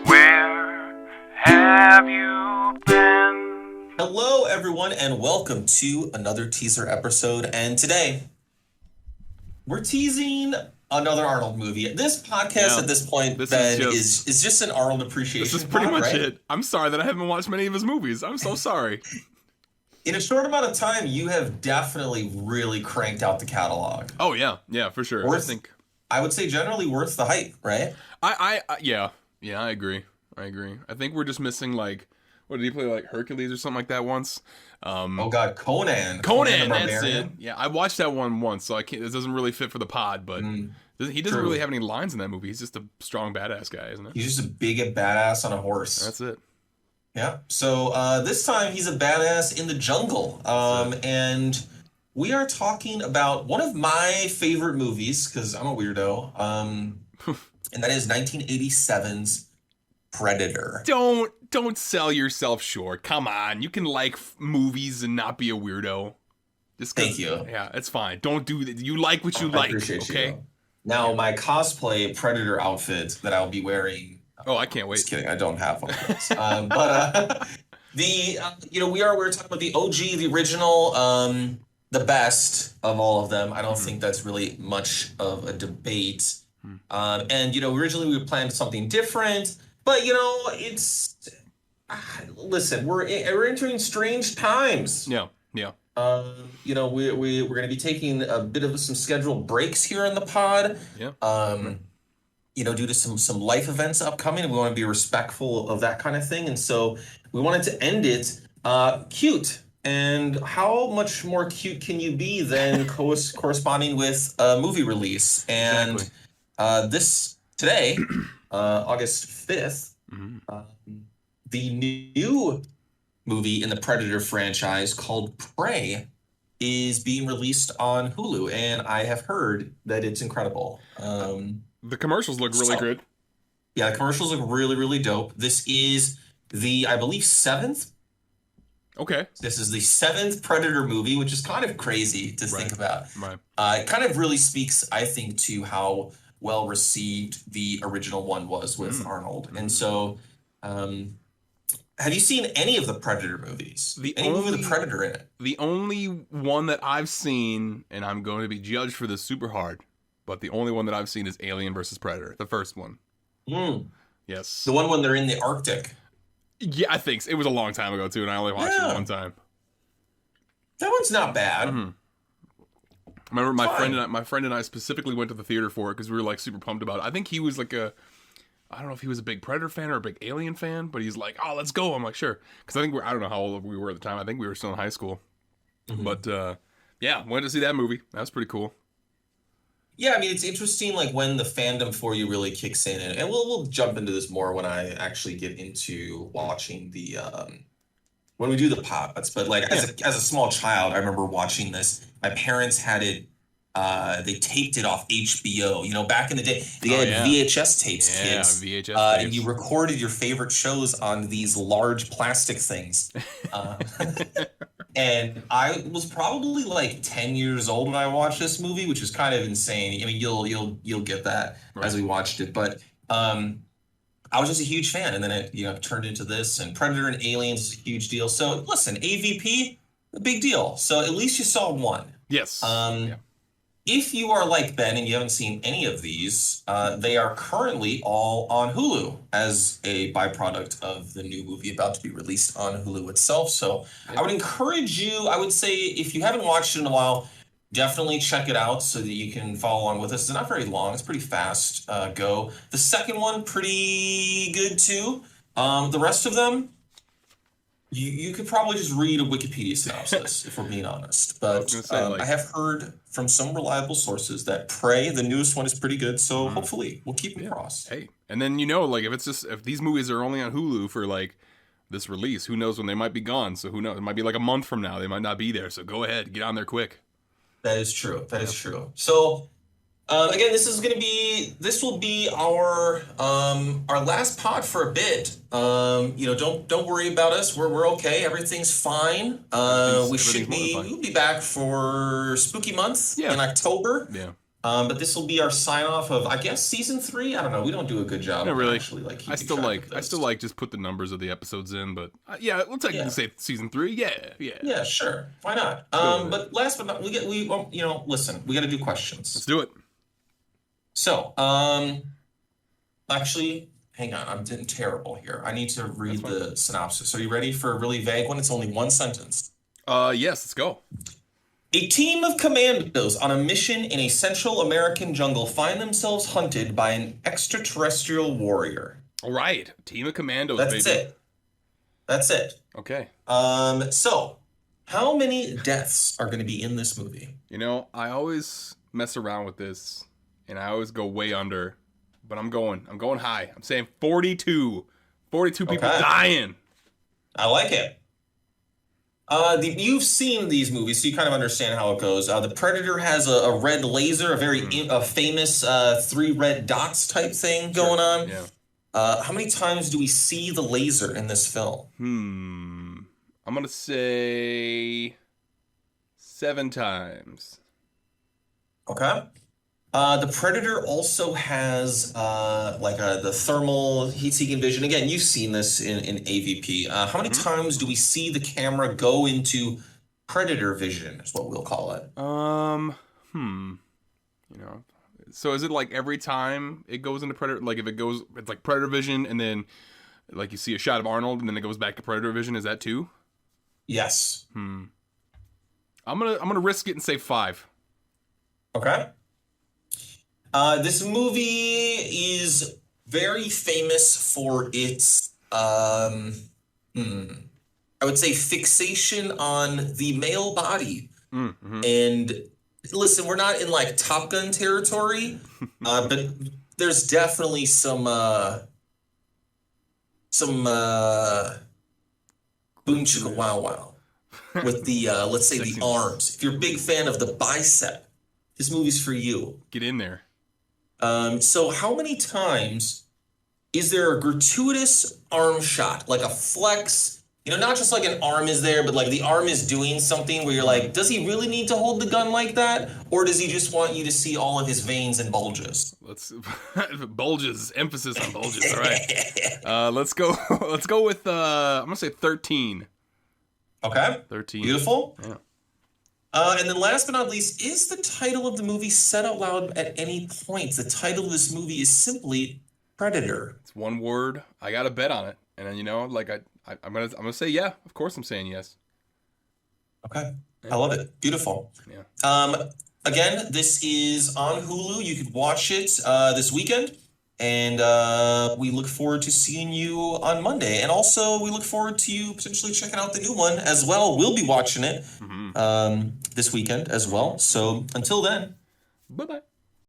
Where have you been? Hello, everyone, and welcome to another teaser episode. And today, we're teasing another Arnold movie. This podcast at this point, Ben, is just an Arnold appreciation. This is pretty much right? it. I'm sorry that I haven't watched many of his movies. I'm so sorry. In a short amount of time, you have definitely really cranked out the catalog. Oh yeah, for sure. I would say generally worth the hype, right? Yeah, I agree. I think we're just missing, like, what did he play, like Hercules or something like that once? Oh God, Conan, that's it. Yeah, I watched that one once, so I can't. It doesn't really fit for the pod, but he doesn't really have any lines in that movie. He's just a strong badass guy, isn't it? He's just a big badass on a horse. That's it. Yeah. So this time he's a badass in the jungle, and we are talking about one of my favorite movies because I'm a weirdo, and that is 1987's Predator. Don't sell yourself short. Come on, you can like movies and not be a weirdo. Thank you. Yeah, it's fine. Don't do that. You like what you like. Okay. You. Now my cosplay Predator outfit that I'll be wearing. Oh, I can't wait. Just kidding. I don't have one of those. But we're talking about the OG, the original, the best of all of them. I don't think that's really much of a debate. Originally we planned something different, but it's listen, we're entering strange times. Yeah. We're going to be taking a bit of some scheduled breaks here in the pod. Yeah. Due to some life events upcoming, and we want to be respectful of that kind of thing. And so we wanted to end it cute. And how much more cute can you be than corresponding with a movie release? And today, August 5th, the new movie in the Predator franchise called Prey is being released on Hulu. And I have heard that it's incredible. The commercials look really good. Yeah, the commercials look really, really dope. This is I believe, 7th. Okay. This is the 7th Predator movie, which is kind of crazy to think about. Right. It kind of really speaks, I think, to how well received the original one was with Arnold. And so, have you seen any of the Predator movies? Any movie with a Predator in it? The only one that I've seen, and I'm going to be judged for this super hard, but the only one that I've seen is Alien vs. Predator, the first one. Yes. The one when they're in the Arctic. Yeah, I think so. It was a long time ago, too, and I only watched it one time. That one's not bad. I remember my friend and I specifically went to the theater for it because we were, like, super pumped about it. I think he was, like, I don't know if he was a big Predator fan or a big Alien fan, but he's like, oh, let's go. I'm like, sure. Because I think I don't know how old we were at the time. I think we were still in high school. But, went to see that movie. That was pretty cool. Yeah, I mean, it's interesting, like, when the fandom for you really kicks in, and we'll jump into this more when I actually get into watching when we do the pods, but, like, as a small child, I remember watching this. My parents had it, they taped it off HBO, back in the day, they had VHS tapes, kids. VHS tapes. And you recorded your favorite shows on these large plastic things. And I was probably like 10 years old when I watched this movie, which is kind of insane. I mean, you'll get that as we watched it, but I was just a huge fan, and then it turned into this. And Predator and Aliens is a huge deal. So listen, AVP, a big deal. So at least you saw one. Yes. If you are like Ben and you haven't seen any of these, they are currently all on Hulu as a byproduct of the new movie about to be released on Hulu itself. So I would encourage you, I would say, if you haven't watched it in a while, definitely check it out so that you can follow along with us. It's not very long. It's pretty fast go. The second one, pretty good too. The rest of them, you could probably just read a Wikipedia synopsis, if we're being honest. But I have heard from some reliable sources that Prey, the newest one, is pretty good. So hopefully we'll keep them crossed. Hey, and then if these movies are only on Hulu for like this release, who knows when they might be gone? So who knows? It might be like a month from now. They might not be there. So go ahead, get on there quick. That is true. That is true. So. Again, this will be our last pod for a bit. Don't worry about us. We're okay. Everything's fine. We'll be back for Spooky Month in October. Yeah. But this will be our sign off of, I guess, season 3. I don't know. We don't do a good job. Not of really. Actually, like I still keeping like just put the numbers of the episodes in, but yeah, we'll technically say season 3. Yeah. Yeah, sure. Why not? But last but not, listen, we got to do questions. Let's do it. So, actually, hang on. I'm doing terrible here. I need to read the synopsis. Are you ready for a really vague one? It's only one sentence. Yes, let's go. A team of commandos on a mission in a Central American jungle find themselves hunted by an extraterrestrial warrior. All right, team of commandos. That's it. Okay. So, how many deaths are going to be in this movie? You know, I always mess around with this, and I always go way under, but I'm going high. I'm saying 42. 42 people dying. I like it. You've seen these movies, so you kind of understand how it goes. The Predator has a red laser, a very famous 3 red dots type thing going on. Yeah. How many times do we see the laser in this film? I'm going to say 7 times. Okay. The Predator also has the thermal heat-seeking vision. Again, you've seen this in AVP. How many times do we see the camera go into Predator vision, is what we'll call it? You know, so is it like every time it goes into Predator, like if it's like Predator vision and then like you see a shot of Arnold and then it goes back to Predator vision, is that 2? Yes. I'm gonna risk it and say 5. Okay. This movie is very famous for its, I would say, fixation on the male body. And listen, we're not in like Top Gun territory, but there's definitely some boom chicka wow wow with the let's say the arms. If you're a big fan of the bicep, this movie's for you. Get in there. So how many times is there a gratuitous arm shot, like a flex? You know, not just like an arm is there, but like the arm is doing something where you're like, does he really need to hold the gun like that? Or does he just want you to see all of his veins and bulges? Bulges, emphasis on bulges. All right. Let's go with, I'm going to say 13. Okay. 13. Beautiful. Yeah. And then last but not least, is the title of the movie said out loud at any point? The title of this movie is simply Predator. It's one word. I got a bet on it. And then, you know, like I'm gonna say yeah. Of course I'm saying yes. Okay. Yeah. I love it. Beautiful. Yeah. Again, this is on Hulu. You could watch it this weekend. And we look forward to seeing you on Monday. And also, we look forward to you potentially checking out the new one as well. We'll be watching it this weekend as well. So until then. Bye-bye.